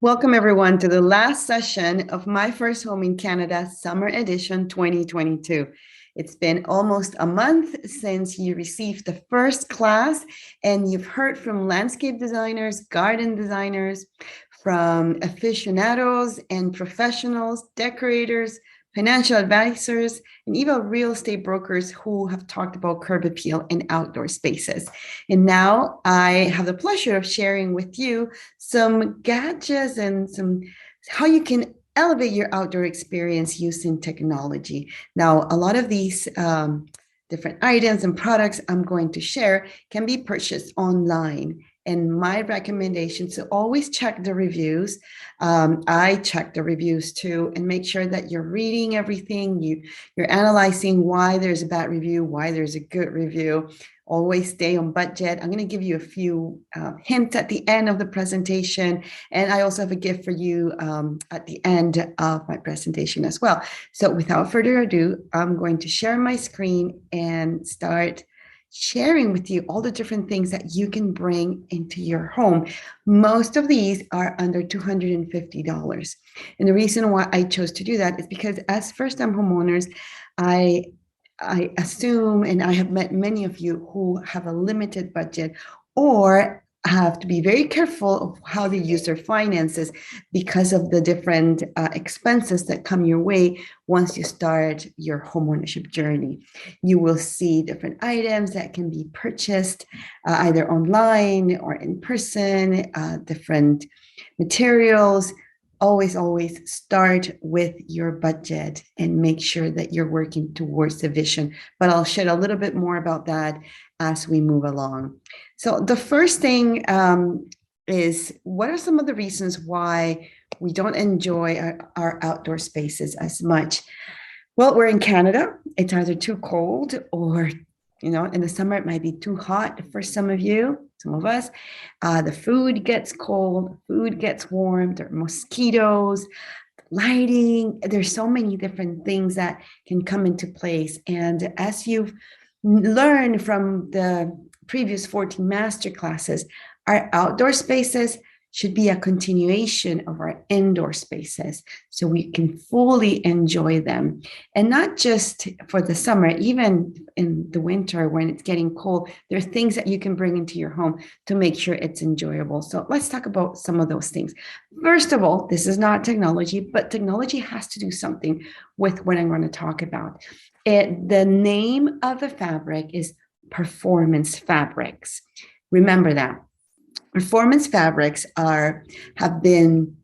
Welcome, everyone, to the last session of My First Home in Canada Summer Edition 2022. It's been almost a month since you received the first class, and you've heard from landscape designers, garden designers, from aficionados and professionals, decorators, financial advisors, and even real estate brokers who have talked about curb appeal and outdoor spaces. And now I have the pleasure of sharing with you some gadgets and some how you can elevate your outdoor experience using technology. Now, a lot of these different items and products I'm going to share can be purchased online. And my recommendation is to always check the reviews. I check the reviews too, and make sure that you're reading everything. You're analyzing why there's a bad review, why there's a good review. Always stay on budget. I'm going to give you a few hints at the end of the presentation. And I also have a gift for you at the end of my presentation as well. So without further ado, I'm going to share my screen and start sharing with you all the different things that you can bring into your home. Most of these are under $250. And the reason why I chose to do that is because as first-time homeowners, I assume, and I have met many of you who have a limited budget or have to be very careful of how they use their finances because of the different expenses that come your way once you start your homeownership journey. You will see different items that can be purchased either online or in person, different materials. Always start with your budget and make sure that you're working towards the vision. But I'll share a little bit more about that as we move along. So the first thing is, what are some of the reasons why we don't enjoy our outdoor spaces as much? Well, we're in Canada. It's either too cold or, in the summer, it might be too hot for some of you, some of us. The food gets cold, food gets warm, there are mosquitoes, lighting. There's so many different things that can come into place. And as you've learned from the previous 14 master classes, our outdoor spaces should be a continuation of our indoor spaces so we can fully enjoy them. And not just for the summer, even in the winter when it's getting cold, there are things that you can bring into your home to make sure it's enjoyable. So let's talk about some of those things. First of all, this is not technology, but technology has to do something with what I'm going to talk about. The name of the fabric is performance fabrics. Remember that. Performance fabrics have been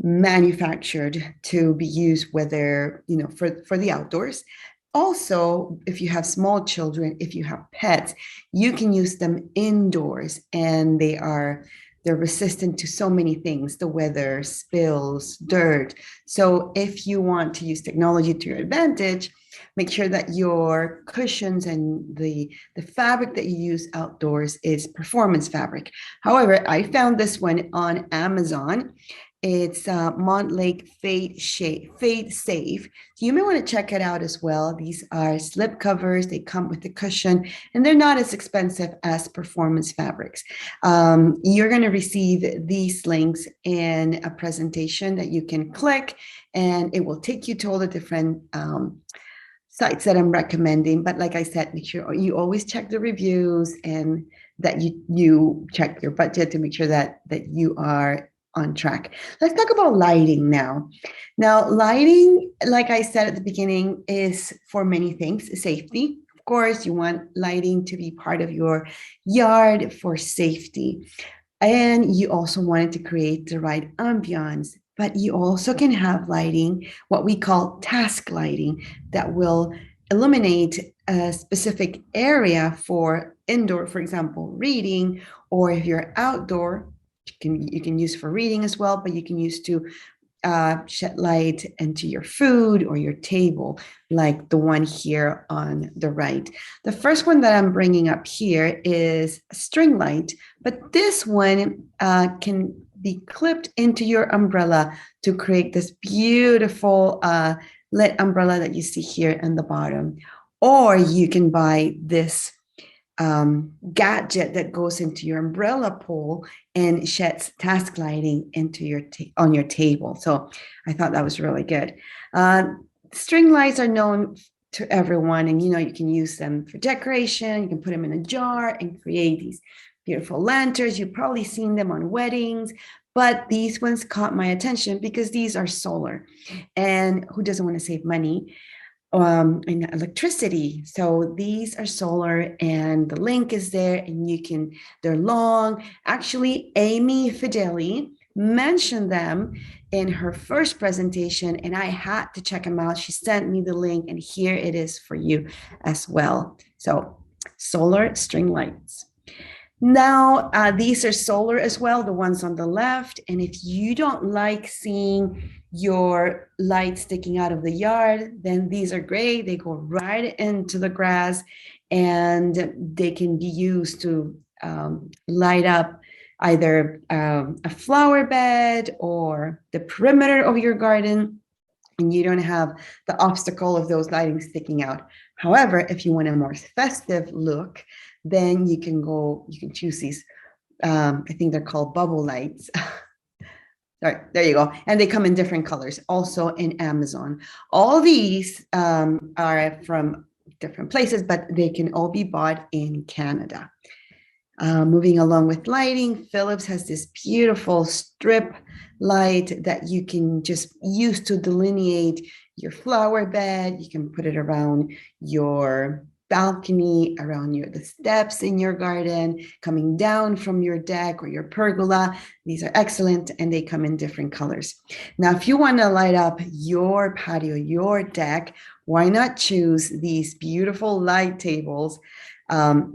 manufactured to be used whether, for the outdoors. Also, if you have small children, if you have pets, you can use them indoors, and they're resistant to so many things, the weather, spills, dirt. So if you want to use technology to your advantage, make sure that your cushions and the fabric that you use outdoors is performance fabric. However, I found this one on Amazon. It's Montlake Fade Safe. So you may want to check it out as well. These are slip covers. They come with the cushion, and they're not as expensive as performance fabrics. You're going to receive these links in a presentation that you can click, and it will take you to all the different sites that I'm recommending. But like I said, make sure you always check the reviews and that you check your budget to make sure that you are on track. Let's talk about lighting now. Now, lighting, like I said at the beginning, is for many things. Safety. Of course, you want lighting to be part of your yard for safety. And you also wanted to create the right ambiance. But you also can have lighting, what we call task lighting, that will illuminate a specific area for indoor, for example, reading, or if you're outdoor, you can use for reading as well, but you can use to shed light into your food or your table, like the one here on the right. The first one that I'm bringing up here is a string light, but this one can be clipped into your umbrella to create this beautiful lit umbrella that you see here in the bottom. Or you can buy this gadget that goes into your umbrella pole and sheds task lighting into your on your table. So I thought that was really good. String lights are known to everyone, and you can use them for decoration. You can put them in a jar and create these beautiful lanterns. You've probably seen them on weddings, but these ones caught my attention because these are solar, and who doesn't want to save money in electricity? So these are solar, and the link is there, and they're long. Actually, Amy Fideli mentioned them in her first presentation, and I had to check them out. She sent me the link, and here it is for you as well. So solar string lights. Now, these are solar as well, the ones on the left. And if you don't like seeing your light sticking out of the yard, then these are great. They go right into the grass, and they can be used to light up either a flower bed or the perimeter of your garden, and you don't have the obstacle of those lighting sticking out. However, if you want a more festive look, then you can choose these. I think they're called bubble lights. All right, there you go. And they come in different colors, also in Amazon. All these are from different places, but they can all be bought in Canada. Moving along with lighting, Philips has this beautiful strip light that you can just use to delineate your flower bed. You can put it around your balcony, around the steps in your garden, coming down from your deck or your pergola. These are excellent, and they come in different colors. Now, if you want to light up your patio, your deck, why not choose these beautiful light tables,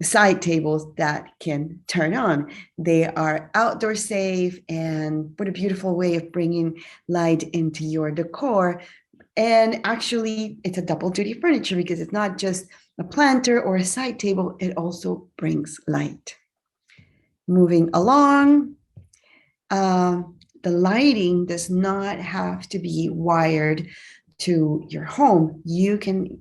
side tables that can turn on? They are outdoor safe, and what a beautiful way of bringing light into your decor. And actually, it's a double duty furniture because it's not just a planter or a side table, it also brings light. Moving along, the lighting does not have to be wired to your home. You can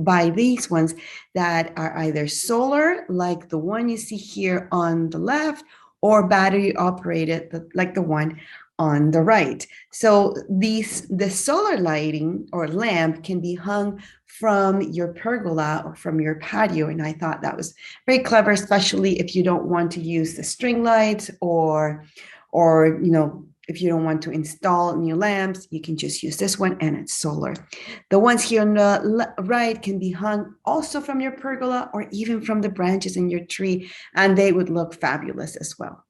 buy these ones that are either solar, like the one you see here on the left, or battery operated, like the one on the right. So the solar lighting or lamp can be hung from your pergola or from your patio. And I thought that was very clever, especially if you don't want to use the string lights, or if you don't want to install new lamps, you can just use this one, and it's solar. The ones here on the right can be hung also from your pergola or even from the branches in your tree, and they would look fabulous as well.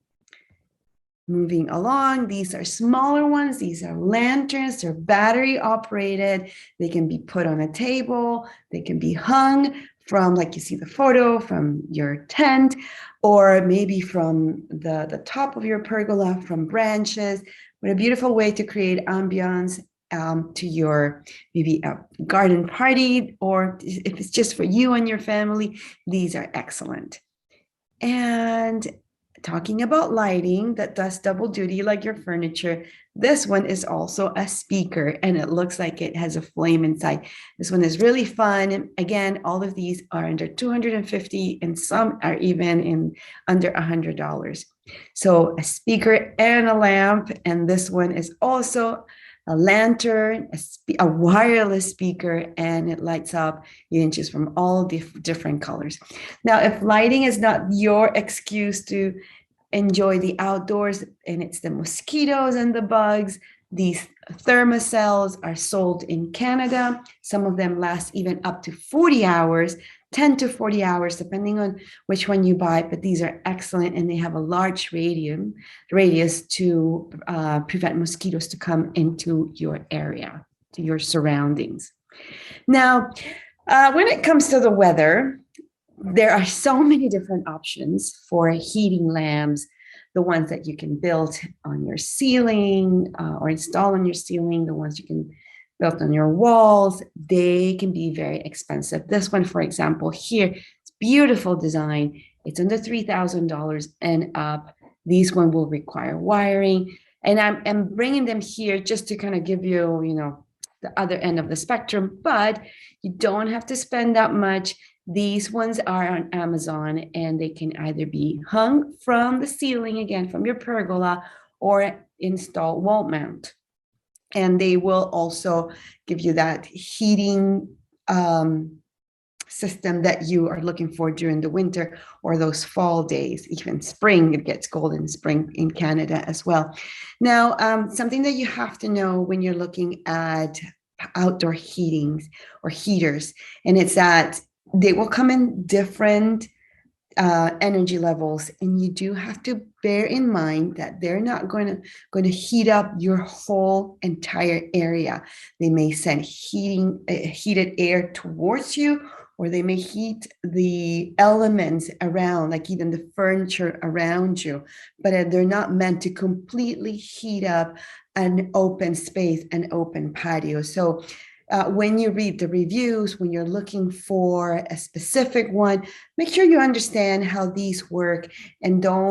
Moving along, these are smaller ones. These are lanterns. They're battery operated. They can be put on a table. They can be hung from, like you see the photo, from your tent, or maybe from the top of your pergola, from branches. What a beautiful way to create ambiance to your maybe a garden party, or if it's just for you and your family. These are excellent. And talking about lighting that does double duty like your furniture, this one is also a speaker, and it looks like it has a flame inside. This one is really fun. And again, all of these are under $250, and some are even in under $100. So a speaker and a lamp, and this one is also a lantern, a wireless speaker, and it lights up. You can choose from all different colors. Now, if lighting is not your excuse to enjoy the outdoors, and it's the mosquitoes and the bugs, these thermocells are sold in Canada. Some of them last even up to 40 hours, 10 to 40 hours, depending on which one you buy, but these are excellent, and they have a large radius to prevent mosquitoes to come into your area, to your surroundings. Now, when it comes to the weather, there are so many different options for heating lamps. The ones that you can build on your ceiling or install on your ceiling, the ones you can built on your walls, they can be very expensive. This one, for example, here, it's beautiful design. It's under $3,000 and up. These one will require wiring. And I'm bringing them here just to kind of give you, the other end of the spectrum, but you don't have to spend that much. These ones are on Amazon, and they can either be hung from the ceiling, again, from your pergola, or install wall mount. And they will also give you that heating system that you are looking for during the winter or those fall days. Even spring, it gets cold in spring in Canada as well. Now, something that you have to know when you're looking at outdoor heatings or heaters, and it's that they will come in different energy levels, and you do have to bear in mind that they're not going to heat up your whole entire area. They may send heated air towards you, or they may heat the elements around, like even the furniture around you, but they're not meant to completely heat up an open space, an open patio. So when you read the reviews, when you're looking for a specific one, make sure you understand how these work, and I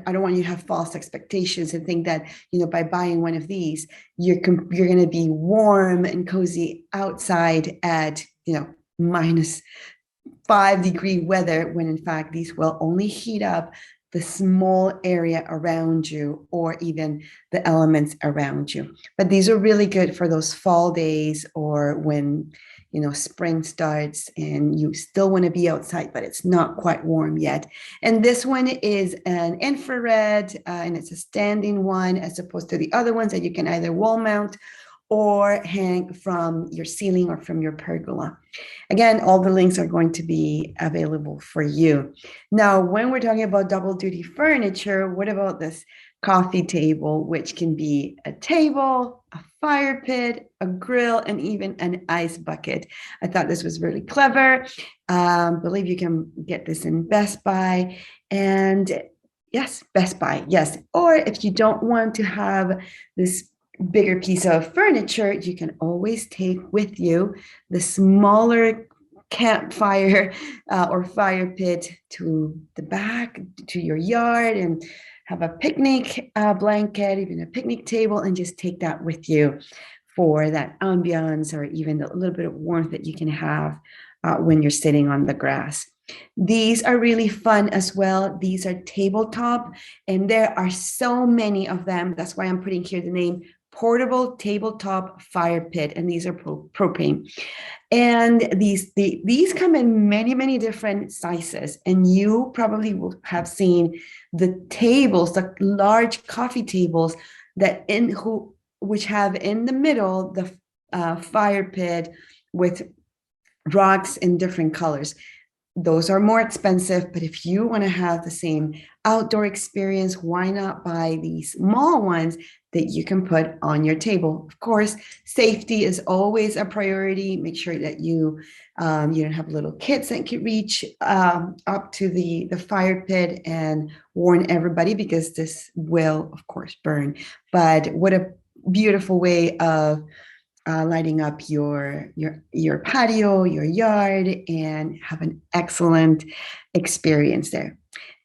don't want you to have false expectations and think that, by buying one of these, you're going to be warm and cozy outside at, -5-degree weather, when in fact these will only heat up the small area around you, or even the elements around you. But these are really good for those fall days, or when spring starts and you still want to be outside, but it's not quite warm yet. And this one is an infrared, and it's a standing one, as opposed to the other ones that you can either wall mount or hang from your ceiling or from your pergola. Again, all the links are going to be available for you. Now, when we're talking about double duty furniture, what about this coffee table, which can be a table, a fire pit, a grill, and even an ice bucket? I thought this was really clever. Believe you can get this in Best Buy. And yes, Best Buy, yes. Or if you don't want to have this bigger piece of furniture, you can always take with you the smaller campfire or fire pit to the back, to your yard, and have a picnic blanket, even a picnic table, and just take that with you for that ambiance, or even a little bit of warmth that you can have when you're sitting on the grass. These are really fun as well. These are tabletop, and there are so many of them. That's why I'm putting here the name portable tabletop fire pit, and these are propane. And these come in many, many different sizes, and you probably will have seen the tables, the large coffee tables which have in the middle the fire pit with rocks in different colors. Those are more expensive, but if you want to have the same outdoor experience, why not buy these small ones that you can put on your table? Of course, safety is always a priority. Make sure that you don't have little kids that can reach up to the fire pit, and warn everybody, because this will, of course, burn. But what a beautiful way of lighting up your patio, your yard, and have an excellent experience there.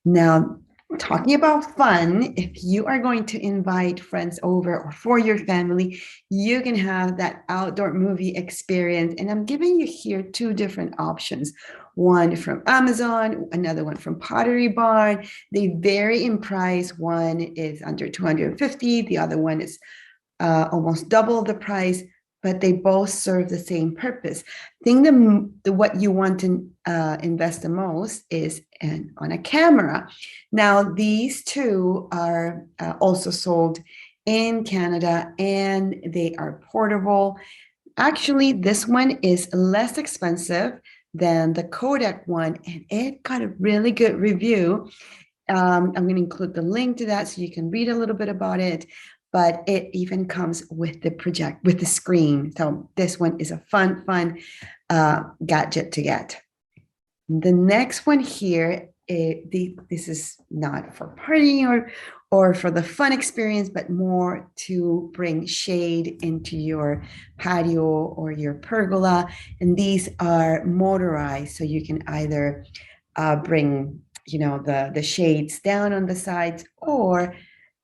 Now, talking about fun, if you are going to invite friends over, or for your family, you can have that outdoor movie experience. And I'm giving you here two different options. One from Amazon, another one from Pottery Barn. They vary in price. One is under $250, the other one is almost double the price, but they both serve the same purpose. I think what you want to invest the most is on a camera. Now, these two are also sold in Canada, and they are portable. Actually, this one is less expensive than the Kodak one, and it got a really good review. I'm going to include the link to that so you can read a little bit about it. But it even comes with the screen. So this one is a fun gadget to get. The next one here, this is not for partying or for the fun experience, but more to bring shade into your patio or your pergola. And these are motorized, so you can either bring the shades down on the sides, or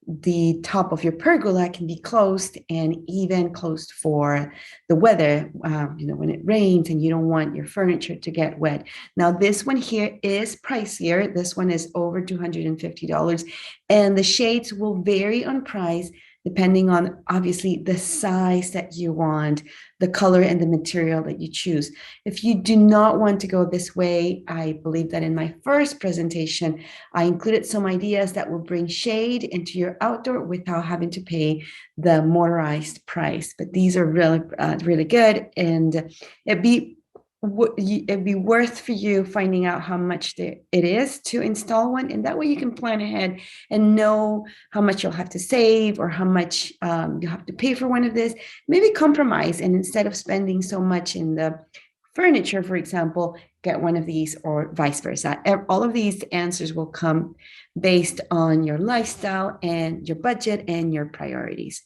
the top of your pergola can be closed and even closed for the weather, when it rains and you don't want your furniture to get wet. Now, this one here is pricier. This one is over $250, and the shades will vary on price depending on obviously the size that you want, the color and the material that you choose. If you do not want to go this way, I believe that in my first presentation, I included some ideas that will bring shade into your outdoor without having to pay the motorized price. But these are really, really good, and it'd be worth for you finding out how much it is to install one, and that way you can plan ahead and know how much you'll have to save or how much you have to pay for one of this. Maybe compromise, and instead of spending so much in the furniture, for example, get one of these, or vice versa. All of these answers will come based on your lifestyle and your budget and your priorities.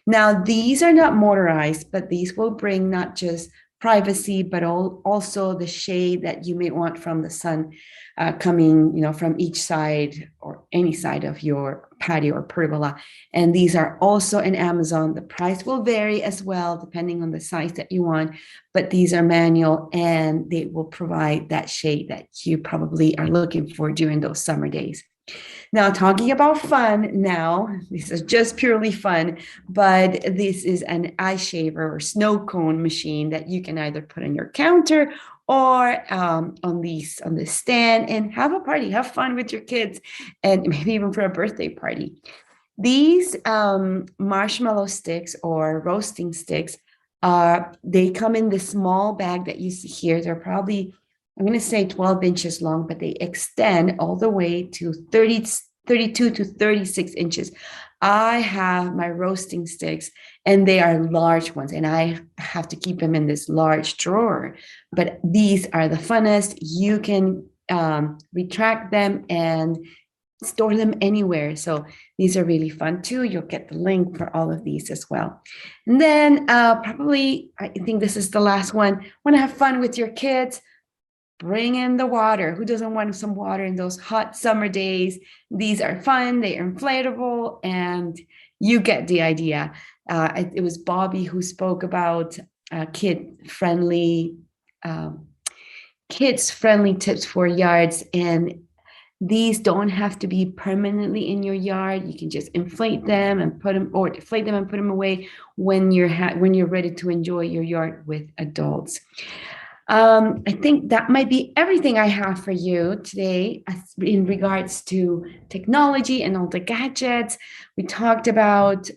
Now, these are not motorized, but these will bring not just privacy, but also the shade that you may want from the sun coming, from each side or any side of your patio or pergola. And these are also in Amazon. The price will vary as well, depending on the size that you want, but these are manual and they will provide that shade that you probably are looking for during those summer days. Now, talking about fun, now, this is just purely fun, but this is an ice shaver or snow cone machine that you can either put on your counter or on the stand and have a party, have fun with your kids, and maybe even for a birthday party. These marshmallow sticks or roasting sticks, they come in this small bag that you see here. They're probably, I'm going to say 12 inches long, but they extend all the way to 32 to 36 inches. I have my roasting sticks, and they are large ones, and I have to keep them in this large drawer. But these are the funnest. You can retract them and store them anywhere. So these are really fun too. You'll get the link for all of these as well. And then probably, I think this is the last one. Want to have fun with your kids? Bring in the water. Who doesn't want some water in those hot summer days? These are fun, they are inflatable, and you get the idea. It was Bobby who spoke about kid-friendly kids-friendly tips for yards, and these don't have to be permanently in your yard. You can just inflate them and put them, or deflate them and put them away when you're ready to enjoy your yard with adults. I think that might be everything I have for you today in regards to technology and all the gadgets. We talked about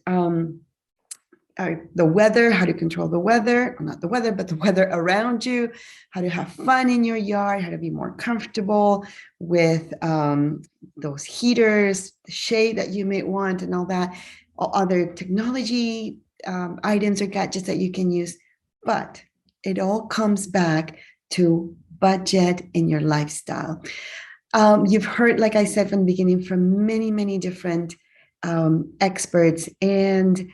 the weather, how to control the weather, not the weather, but the weather around you, how to have fun in your yard, how to be more comfortable with those heaters, the shade that you may want, and all that, all other technology items or gadgets that you can use. But it all comes back to budget in your lifestyle. You've heard, like I said from the beginning, from many, many different experts. And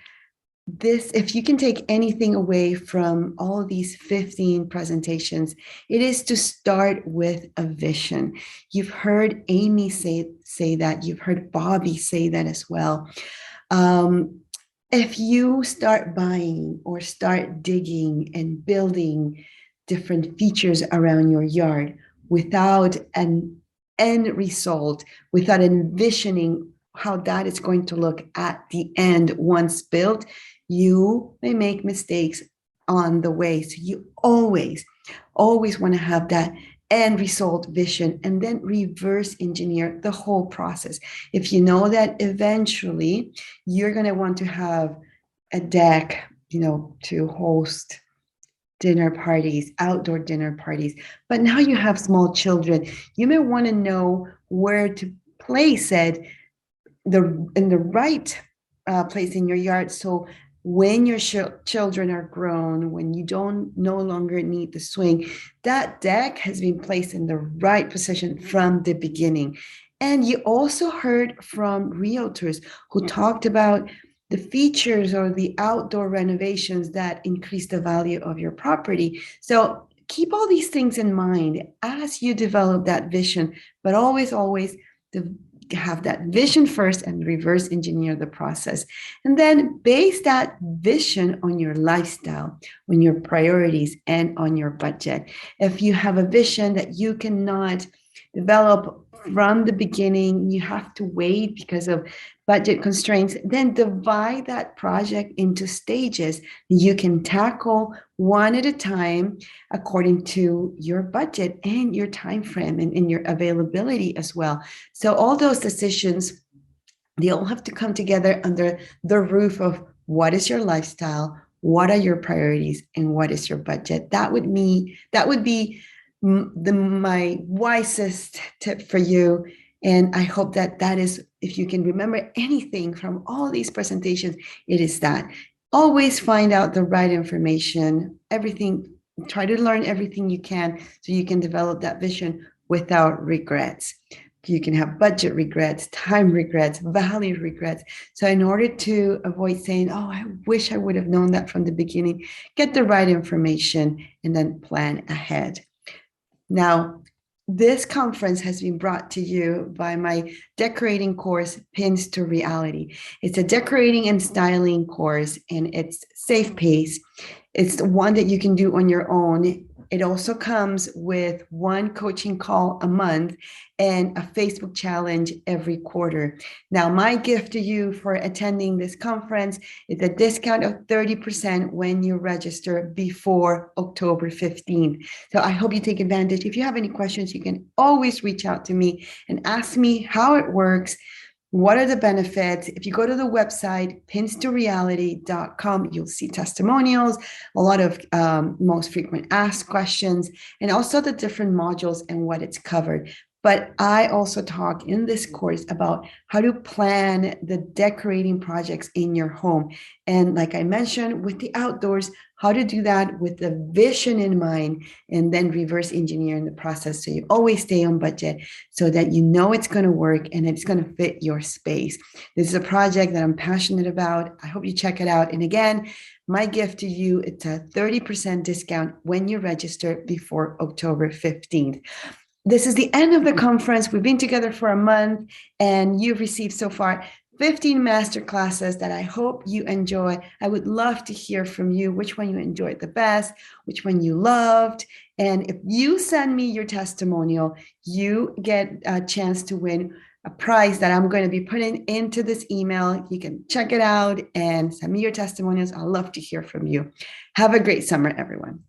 this, if you can take anything away from all of these 15 presentations, it is to start with a vision. You've heard Amy say that. You've heard Bobby say that as well. If you start buying or start digging and building different features around your yard without an end result, without envisioning how that is going to look at the end once built, you may make mistakes on the way. So you always want to have that end result vision, and then reverse engineer the whole process. If you know that eventually you're going to want to have a deck, to host dinner parties, outdoor dinner parties, but now you have small children, you may want to know where to place it in the right place in your yard. So when your children are grown, when you don't no longer need the swing, that deck has been placed in the right position from the beginning. And you also heard from realtors who talked about the features or the outdoor renovations that increase the value of your property. So keep all these things in mind as you develop that vision, but always have that vision first and reverse engineer the process. And then base that vision on your lifestyle, on your priorities, and on your budget. If you have a vision that you cannot develop from the beginning, you have to wait because of budget constraints, then divide that project into stages you can tackle one at a time according to your budget and your time frame and your availability as well. So all those decisions, they all have to come together under the roof of what is your lifestyle, what are your priorities, and what is your budget. That would be my wisest tip for you. And I hope that is, if you can remember anything from all these presentations, it is that. Always find out the right information, everything, try to learn everything you can so you can develop that vision without regrets. You can have budget regrets, time regrets, value regrets. So in order to avoid saying, oh, I wish I would have known that from the beginning, get the right information and then plan ahead. Now, this conference has been brought to you by my decorating course, Pins to Reality. It's a decorating and styling course, and it's safe pace. It's one that you can do on your own. It also comes with one coaching call a month and a Facebook challenge every quarter. Now, my gift to you for attending this conference is a discount of 30% when you register before October 15th. So I hope you take advantage. If you have any questions, you can always reach out to me and ask me how it works. What are the benefits? If you go to the website, pinstoreality.com, you'll see testimonials, a lot of most frequent asked questions, and also the different modules and what it's covered. But I also talk in this course about how to plan the decorating projects in your home. And like I mentioned, with the outdoors, how to do that with the vision in mind and then reverse engineering the process so you always stay on budget so that you know it's going to work and it's going to fit your space. This is a project that I'm passionate about. I hope you check it out. And again, my gift to you, it's a 30% discount when you register before October 15th. This is the end of the conference. We've been together for a month, and you've received so far 15 master classes that I hope you enjoy. I would love to hear from you, which one you enjoyed the best, which one you loved. And if you send me your testimonial, you get a chance to win a prize that I'm going to be putting into this email. You can check it out and send me your testimonials. I'd love to hear from you. Have a great summer, everyone.